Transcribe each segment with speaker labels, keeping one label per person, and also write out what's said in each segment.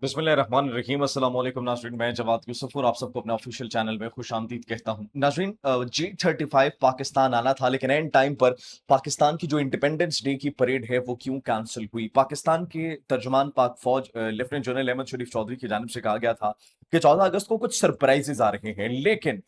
Speaker 1: बिस्मिल्लाहिर्रहमानिर्रहीम। अस्सलाम वालेकुम नाज़रीन, मैं जवाद यूसुफ और आप सबको अपने ऑफिशियल चैनल में खुशामदीद कहता हूं। नाज़रीन, G35 पाकिस्तान आना था, लेकिन एंड टाइम पर पाकिस्तान की जो इंडिपेंडेंस डे की परेड है वो क्यों कैंसिल हुई। पाकिस्तान के तर्जमान पाक फौज लेफ्टिनेंट जनरल अहमद शरीफ चौधरी की जानिब से कहा गया था कि 14 अगस्त को कुछ सरप्राइजेस आ रहे हैं, लेकिन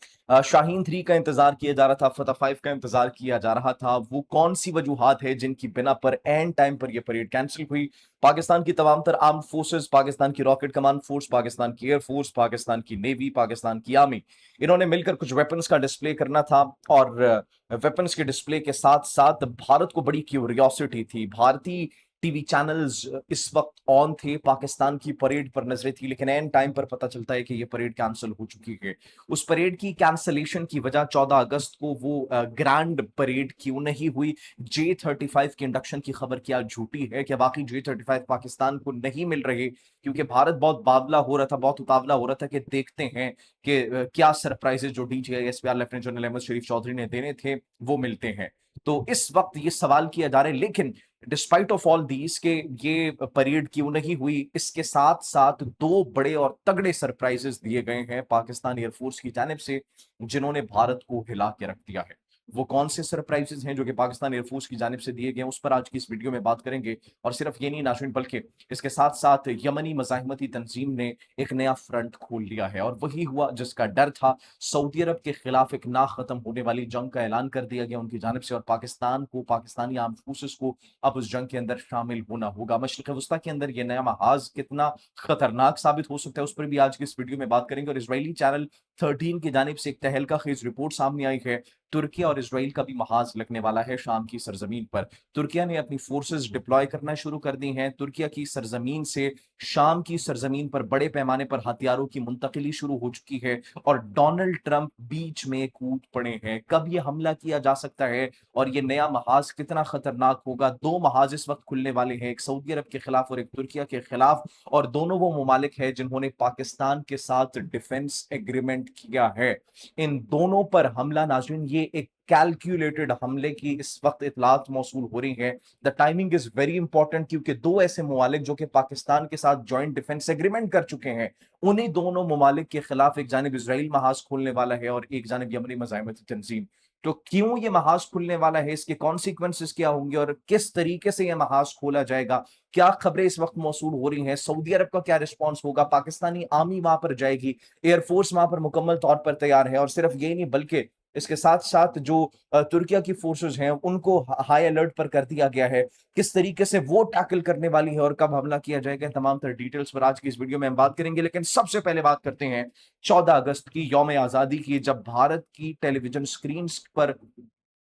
Speaker 1: शाहीन 3 का इंतजार किया जा रहा था, फतह 5 का इंतजार किया जा रहा था। वो कौन सी वजूहात है जिनकी बिना पर एंड टाइम पर यह परेड कैंसिल हुई। पाकिस्तान की तमाम तर आर्म्ड फोर्सेस, पाकिस्तान की रॉकेट कमांड फोर्स, पाकिस्तान की एयरफोर्स, पाकिस्तान की नेवी, पाकिस्तान की आर्मी, इन्होंने मिलकर कुछ वेपन्स का डिस्प्ले करना था। और वेपन्स के डिस्प्ले के साथ साथ भारत को बड़ी क्यूरियोसिटी थी। भारतीय टीवी चैनल्स इस वक्त ऑन थे, पाकिस्तान की परेड पर नजरें थी, लेकिन एंड टाइम पर पता चलता है कि यह परेड कैंसिल हो चुकी है। उस परेड की कैंसलेशन की वजह 14 अगस्त को वो ग्रैंड परेड क्यों नहीं हुई। J35 के इंडक्शन की खबर क्या झूठी है? क्या वाकई J35 पाकिस्तान को नहीं मिल रहे? क्योंकि भारत बहुत बावला हो रहा था, बहुत उतावला हो रहा था कि देखते हैं कि क्या सरप्राइजेस जो DGISPR लेफ्टिनेंट जनरल अहमद शरीफ चौधरी ने देने थे वो मिलते हैं। तो इस वक्त ये सवाल किया जा रहा है, लेकिन डिस्पाइट ऑफ ऑल दीज के ये परेड क्यों नहीं हुई, इसके साथ साथ दो बड़े और तगड़े सरप्राइजेस दिए गए हैं पाकिस्तान एयरफोर्स की जानिब से, जिन्होंने भारत को हिला के रख दिया है। वो कौन से सरप्राइजेस हैं जो कि पाकिस्तान एयरफोर्स की जानिब से दिए गए हैं, उस पर आज की इस वीडियो में बात करेंगे। और सिर्फ ये नहीं नाज़रीन, बल्कि इसके साथ साथ यमनी मज़ाहिमती तंजीम ने एक नया फ्रंट खोल लिया है, और वही हुआ जिसका डर था। सऊदी अरब के खिलाफ एक ना खत्म होने वाली जंग का ऐलान कर दिया गया उनकी जानिब से, और पाकिस्तान को, पाकिस्तानी आर्म फोर्सेस को अब उस जंग के अंदर शामिल होना होगा। मशरिक वस्ता के अंदर यह नया महाज कितना खतरनाक साबित हो सकता है, उस पर भी आज की इस वीडियो में बात करेंगे। और इसराइली चैनल 13 की जानिब से एक तहलका खेज रिपोर्ट सामने आई है। तुर्किया और इसराइल का भी महाज लगने वाला है शाम की सरजमीन पर। तुर्किया ने अपनी फोर्सेस डिप्लॉय करना शुरू कर दी हैं। तुर्किया की सरजमीन से शाम की सरजमीन पर बड़े पैमाने पर हथियारों की मुंतकिली शुरू हो चुकी है, और डोनाल्ड ट्रंप बीच में कूद पड़े हैं। कब यह हमला किया जा सकता है और यह नया महाज कितना खतरनाक होगा। दो महाज इस वक्त खुलने वाले हैं, एक सऊदी अरब के खिलाफ और एक तुर्किया के खिलाफ, और दोनों वो ममालिक है जिन्होंने पाकिस्तान के साथ डिफेंस एग्रीमेंट किया है। इन दोनों पर हमला, नाज़रीन, ये एक कैलकुलेटेड हमले की इस वक्त इतलात मौसूल हो रही है। The timing is very important, क्योंकि दो ऐसे ममालिक जो कि पाकिस्तान के साथ जॉइंट डिफेंस एग्रीमेंट कर चुके हैं, उन्हीं दोनों ममालिक के खिलाफ एक जानिब इसराइल महाज खोलने वाला है और एक जानिब यमनी मज़ाहिमती तंजीम। तो क्यों ये महाज खुलने वाला है, इसके कॉन्सिक्वेंसेस क्या होंगे और किस तरीके से यह महाज खोला जाएगा, क्या खबरें इस वक्त मौसूल हो रही हैं, सऊदी अरब का क्या रिस्पॉन्स होगा, पाकिस्तानी आर्मी वहां पर जाएगी, एयरफोर्स वहां पर मुकम्मल तौर पर तैयार है। और सिर्फ यही नहीं, बल्कि इसके साथ साथ जो तुर्किया की फोर्सेस हैं उनको हाई अलर्ट पर कर दिया गया है। किस तरीके से वो टैकल करने वाली है और कब हमला किया जाएगा, तमाम तरह डिटेल्स पर आज की इस वीडियो में हम बात करेंगे। लेकिन सबसे पहले बात करते हैं 14 अगस्त की, यौम आजादी की, जब भारत की टेलीविजन स्क्रीन पर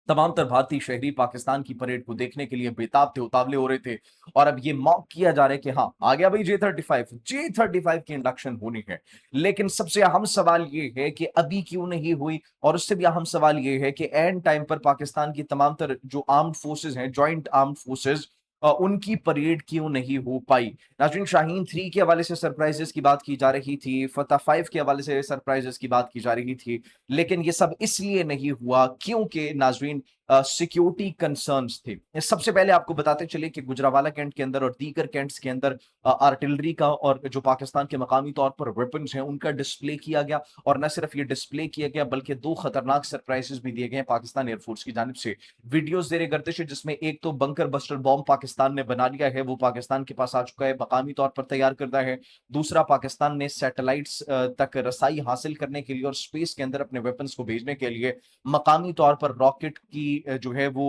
Speaker 1: तमाम तर भारतीय शहरी पाकिस्तान की परेड को देखने के लिए बेताब थे, उतावले हो रहे थे। और अब ये मॉक किया जा रहा है कि हाँ, आ गया भाई J35 की इंडक्शन होनी है। लेकिन सबसे अहम सवाल ये है कि अभी क्यों नहीं हुई, और उससे भी अहम सवाल ये है कि एंड टाइम पर पाकिस्तान की तमाम तर जो आर्म्ड फोर्सेज हैं, जॉइंट आर्म्ड फोर्सेज, उनकी परेड क्यों नहीं हो पाई। नाज़रीन, शाहीन 3 के हवाले से सरप्राइजेस की बात की जा रही थी, फतह 5 के हवाले से सरप्राइजेस की बात की जा रही थी, लेकिन ये सब इसलिए नहीं हुआ क्योंकि नाज़रीन सिक्योरिटी कंसर्न्स थे। सबसे पहले आपको बताते चले कि गुजरावाला कैंट के अंदर और दीगर कैंट्स के अंदर आर्टिलरी का और जो पाकिस्तान के मकामी तौर पर वेपन्स हैं उनका डिस्प्ले किया गया। और न सिर्फ ये डिस्प्ले किया गया, बल्कि दो खतरनाक सरप्राइजेस भी दिए गए पाकिस्तान एयरफोर्स की जानिब से। वीडियोस जेर गर्दिश है, जिसमें एक तो बंकर बस्टर बॉम्ब पाकिस्तान ने बना लिया है, वो पाकिस्तान के पास आ चुका है, मकामी तौर पर तैयार करता है। दूसरा, पाकिस्तान ने सैटेलाइट्स तक रसाई हासिल करने के लिए और स्पेस के अंदर अपने वेपन्स को भेजने के लिए मकामी तौर पर रॉकेट की जो है वो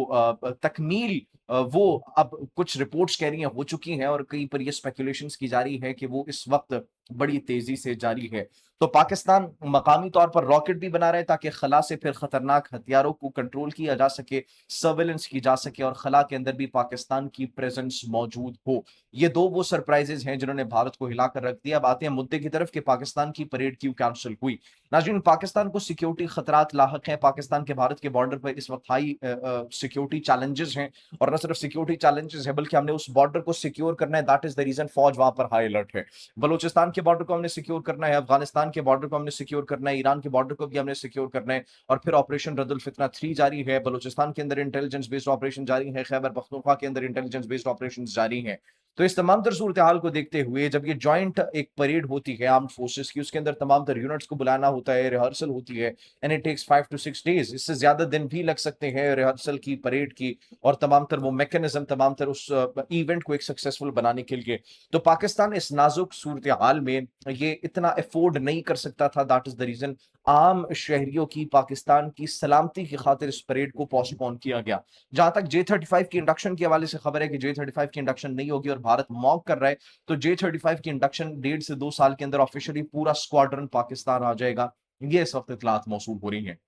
Speaker 1: तकमील, वो अब कुछ रिपोर्ट्स कह रही हैं हो चुकी हैं, और कहीं पर ये स्पेकुलेशंस की जा रही है कि वो इस वक्त बड़ी तेजी से जारी है। तो पाकिस्तान मकामी तौर पर रॉकेट भी बना रहा है ताकि खला से फिर खतरनाक हथियारों को कंट्रोल किया जा सके, सर्वेलेंस की जा सके, और खला के अंदर भी पाकिस्तान की प्रेजेंस मौजूद हो। ये दो वो सरप्राइजेस हैं जिन्होंने भारत को हिलाकर रख दिया। अब आते हैं मुद्दे की तरफ कि पाकिस्तान की परेड क्यों कैंसिल हुई। नाज़रीन, पाकिस्तान को सिक्योरिटी खतरात लाहक हैं। पाकिस्तान के भारत के बॉर्डर पर इस वक्त हाई सिक्योरिटी चैलेंजेस हैं, और न सिर्फ सिक्योरिटी चैलेंजेस है, बल्कि हमने उस बॉर्डर को सिक्योर करना है। दैट इज द रीजन फौज वहां पर हाई अलर्ट है। बलूचिस्तान के बॉर्डर को हमने सिक्योर करना है, अफगानिस्तान के बॉर्डर को हमने सिक्योर करना है, ईरान के बॉर्डर को भी हमने सिक्योर करना है। और फिर ऑपरेशन रद्दुल फितना 3 जारी है, बलूचिस्तान के अंदर इंटेलिजेंस बेस्ड ऑपरेशन जारी है, खैबर पख्तूनख्वा के अंदर इंटेलिजेंस बेस्ड ऑपरेशन जारी है। तो इस तमाम तर सूरत हाल को देखते हुए जब ये जॉइंट एक परेड होती है आर्म्ड फोर्सेस की, उसके अंदर तमाम तर यूनिट्स को बुलाना होता है, रिहर्सल होती है, and it takes 5 to 6 days, इससे ज्यादा दिन भी लग सकते हैं रिहर्सल की, परेड की, और तमाम तर वो मैकेनिज्म, तमाम तर उस इवेंट को एक सक्सेसफुल बनाने के लिए। तो पाकिस्तान इस नाजुक सूरत हाल में ये इतना अफोर्ड नहीं कर सकता था। दैट इज द रीजन आम शहरियों की, पाकिस्तान की सलामती की खातिर इस परेड को पोस्टपोन किया गया। जहां तक J-35 की इंडक्शन के हवाले से खबर है कि J-35 की इंडक्शन नहीं होगी और भारत मॉक कर रहा है, तो J-35 की इंडक्शन 1.5 से 2 साल के अंदर ऑफिशियली पूरा स्क्वाड्रन पाकिस्तान आ जाएगा। ये इस वक्त इतलात मौसूल हो रही है।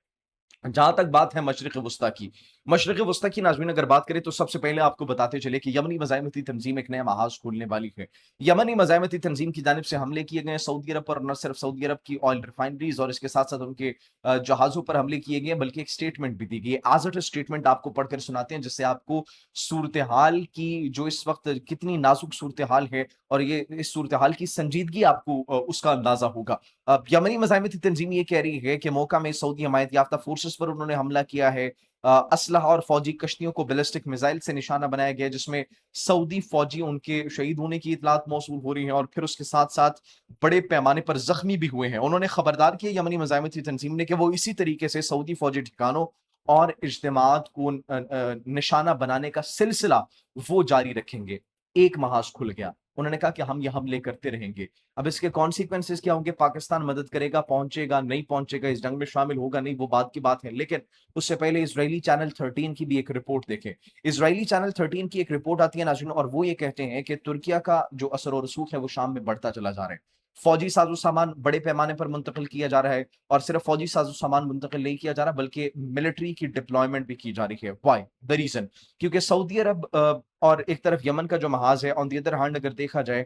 Speaker 1: जहां तक बात है मशरिक वस्ता की, मशरिक वस्ता की नाज़रीन अगर बात करें तो सबसे पहले आपको बताते चले कि यमनी मज़ाहमती तंजीम एक नया महाज खोलने वाली है। यमनी मज़ाहमती तंजीम की जानिब से हमले किए गए सऊदी अरब पर, न सिर्फ सऊदी अरब की ऑयल रिफाइनरीज और इसके साथ साथ उनके जहाजों पर हमले किए गए, बल्कि एक स्टेटमेंट भी दी गई है। आज इट स्टेटमेंट आपको पढ़कर सुनाते हैं, जिससे आपको सूरत हाल की, जो इस वक्त कितनी नाजुक सूरत हाल है और ये इस सूरत हाल की संजीदगी आपको उसका अंदाजा होगा। अब यमनी मज़ाहमती तंजीम ये कह रही है कि मौका में सऊदी हमायत याफ्ता फोर्सेस पर उन्होंने हमला किया है। असलहा और फौजी कश्तियों को बैलिस्टिक मिसाइल से निशाना बनाया गया, जिसमें सऊदी फौजी उनके शहीद होने की इतलात मौसूल हो रही है और फिर उसके साथ साथ बड़े पैमाने पर जख्मी भी हुए हैं। उन्होंने खबरदार किया यमनी मज़ाहमती तंजीम ने कि वो इसी तरीके से सऊदी फौजी ठिकानों और इज्तिमात को निशाना बनाने का सिलसिला वो जारी रखेंगे। एक महाज खुल गया, उन्होंने कहा कि हम ये हमले करते रहेंगे। अब इसके कॉन्सिक्वेंसेस क्या होंगे? पाकिस्तान मदद करेगा, पहुंचेगा, नहीं पहुंचेगा, इस जंग में शामिल होगा, नहीं, वो बात की बात है। लेकिन उससे पहले इजरायली चैनल 13 की भी एक रिपोर्ट देखें। इजरायली चैनल 13 की एक रिपोर्ट आती है नाज़रीन, और वो ये कहते हैं कि तुर्किया का जो असर और रसूख है वो शाम में बढ़ता चला जा रहा है। फौजी साजो सामान बड़े पैमाने पर मुंतकिल किया जा रहा है, और सिर्फ फौजी साजो सामान मुंतकिल नहीं किया जा रहा, बल्कि मिलिट्री की डिप्लॉयमेंट भी की जा रही है। Why the reason? क्योंकि सऊदी अरब और एक तरफ यमन का जो महाज है, ऑन दी अदर हैंड अगर देखा जाए,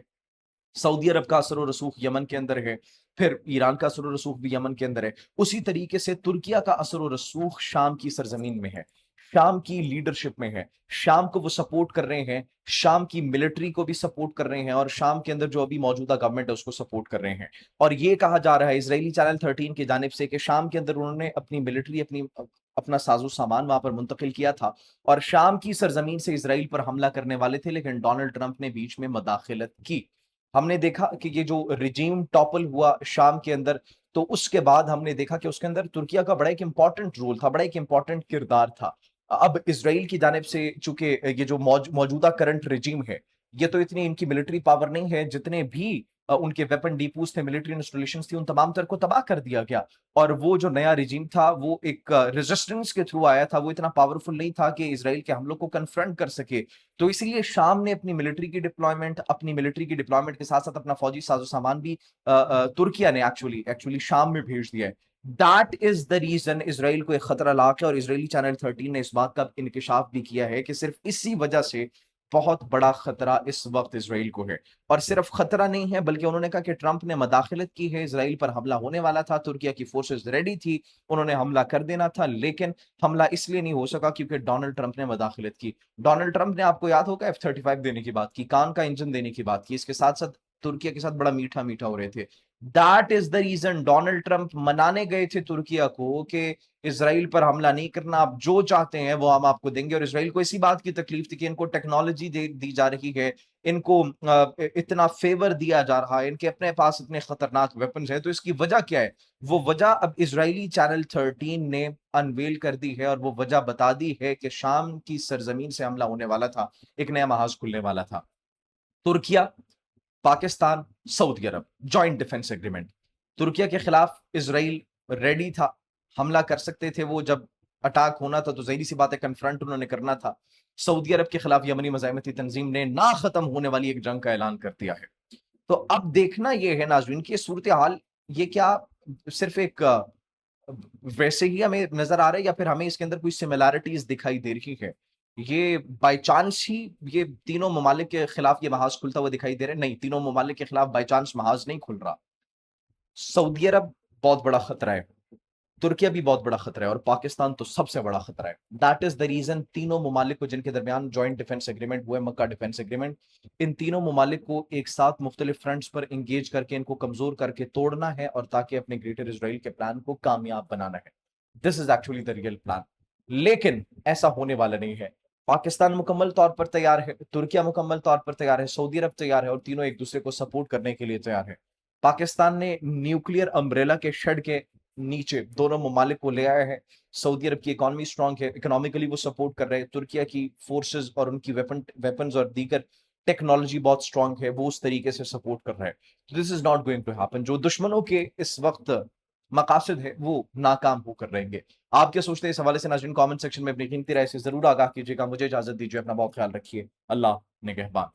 Speaker 1: सऊदी अरब का असर और रसूख यमन के अंदर है, फिर ईरान का असर और रसूख भी यमन के अंदर है। उसी तरीके से तुर्किया का असर और रसूख शाम की सरजमीन में है, शाम की लीडरशिप में है, शाम को वो सपोर्ट कर रहे हैं, शाम की मिलिट्री को भी सपोर्ट कर रहे हैं, और शाम के अंदर जो अभी मौजूदा गवर्नमेंट है उसको सपोर्ट कर रहे हैं। और ये कहा जा रहा है इजरायली चैनल 13 की जानिब से कि शाम के अंदर उन्होंने अपनी मिलिट्री, अपना साजो सामान वहां पर मुंतकिल किया था और शाम की सरजमीन से इसराइल पर हमला करने वाले थे, लेकिन डोनाल्ड ट्रंप ने बीच में मदाखिलत की। हमने देखा कि ये जो रिजीम टॉपल हुआ शाम के अंदर, तो उसके बाद हमने देखा कि उसके अंदर तुर्किया का बड़ा एक इंपॉर्टेंट रोल था, बड़ा एक इंपॉर्टेंट किरदार था। अब इसराइल की जानिब से चूंकि ये जो मौजूदा करंट रिजीम है, ये तो इतनी इनकी मिलिट्री पावर नहीं है, जितने भी उनके वेपन डिपोज थे, मिलिट्री इंस्टॉलेशन थी, उन तमाम तर को तबाह कर दिया गया। और वो जो नया रिजीम था वो एक रेजिस्टेंस के थ्रू आया था, वो इतना पावरफुल नहीं था कि इसराइल के हमलों को कन्फ्रंट कर सके। तो इसलिए शाम ने अपनी मिलिट्री की डिप्लॉयमेंट के साथ साथ अपना फौजी साजो सामान भी तुर्किया ने एक्चुअली शाम में भेज दिया है। That is the reason Israel को एक खतरा लाक है, और इसराइली चैनल 13 ने इस बात का इंकशाफ भी किया है कि सिर्फ इसी वजह से बहुत बड़ा खतरा इस वक्त इसराइल को है। और सिर्फ खतरा नहीं है, बल्कि उन्होंने कहा कि ट्रंप ने मदाखलत की है, इसराइल पर हमला होने वाला था, तुर्किया की फोर्सेस रेडी थी, उन्होंने हमला कर देना था, लेकिन हमला इसलिए नहीं हो सका क्योंकि डोनाल्ड ट्रंप ने मदाखलत की। डोनाल्ड ट्रंप ने, आपको याद होगा, F-35 देने की बात की, कान का इंजन देने की बात की, इसके साथ साथ तुर्किया के साथ बड़ा मीठा मीठा हो रहे थे। That is the reason Donald Trump मनाने गए थे तुर्किया को कि इसराइल पर हमला नहीं करना, आप जो चाहते हैं वो हम आपको देंगे। और इसराइल को इसी बात की तकलीफ थी कि इनको टेक्नोलॉजी दी जा रही है, इनको इतना फेवर दिया जा रहा है, इनके अपने पास इतने खतरनाक वेपन्स हैं। तो इसकी वजह क्या है? वो वजह अब इजरायली चैनल 13 ने अनवेल कर दी है, और वो वजह बता दी है कि शाम की सरजमीन से हमला होने वाला था, एक नया महाज खुलने वाला था। तुर्किया, पाकिस्तान, सऊदी अरब, जॉइंट डिफेंस एग्रीमेंट। तुर्किया के खिलाफ इसराइल रेडी था, हमला कर सकते थे वो, जब अटैक होना था तो ज़ाहिर सी बात है कन्फ्रंट उन्होंने करना था। सऊदी अरब के खिलाफ यमनी मज़ाहमती तंजीम ने ना खत्म होने वाली एक जंग का ऐलान कर दिया है। तो अब देखना यह है नाज़रीन कि सूरत हाल ये क्या सिर्फ एक वैसे ही हमें नजर आ रहा है, या फिर हमें इसके अंदर कोई सिमिलैरिटीज दिखाई दे रही है? ये बाय चांस ही ये तीनों ममालिक के खिलाफ ये महाज खुलता हुआ दिखाई दे रहा है? नहीं, तीनों ममालिक के खिलाफ बाय चांस महाज नहीं खुल रहा। सऊदी अरब बहुत बड़ा खतरा है, तुर्किया भी बहुत बड़ा खतरा है, और पाकिस्तान तो सबसे बड़ा खतरा है। दैट इज द रीजन तीनों ममालिक को, जिनके दरमियान जॉइंट डिफेंस एग्रीमेंट हुआ है, मक्का डिफेंस एग्रीमेंट, इन तीनों ममालिक को एक साथ मुख्तलिफ फ्रंट्स पर इंगेज करके इनको कमजोर करके तोड़ना है, और ताकि अपने ग्रेटर इसराइल के प्लान को कामयाब बनाना है। This is actually the real plan. लेकिन ऐसा होने वाला नहीं है। पाकिस्तान मुकम्मल तौर पर तैयार है, तुर्किया मुकम्मल तौर पर तैयार है, सऊदी अरब तैयार है और तीनों एक दूसरे को सपोर्ट करने के लिए तैयार है। पाकिस्तान ने न्यूक्लियर अम्ब्रेला के शेड के नीचे दोनों ममालिक को ले आया है। सऊदी अरब की इकोनॉमी स्ट्रांग है, इकोनॉमिकली वो सपोर्ट कर रहे हैं। तुर्किया की फोर्सेस और उनकी वेपन्स और दीगर टेक्नोलॉजी बहुत स्ट्रांग है, वो उस तरीके से सपोर्ट कर रहे हैं। This is not going to happen. जो दुश्मनों के इस वक्त मकासद है वो नाकाम होकर रहेंगे। आप क्या सोचते हैं इस हवाले से? नाज़रीन कमेंट सेक्शन में अपनी कीमती राय से जरूर आगाह कीजिएगा। मुझे इजाजत दीजिए, अपना बहुत ख्याल रखिए। अल्लाह निगहबान।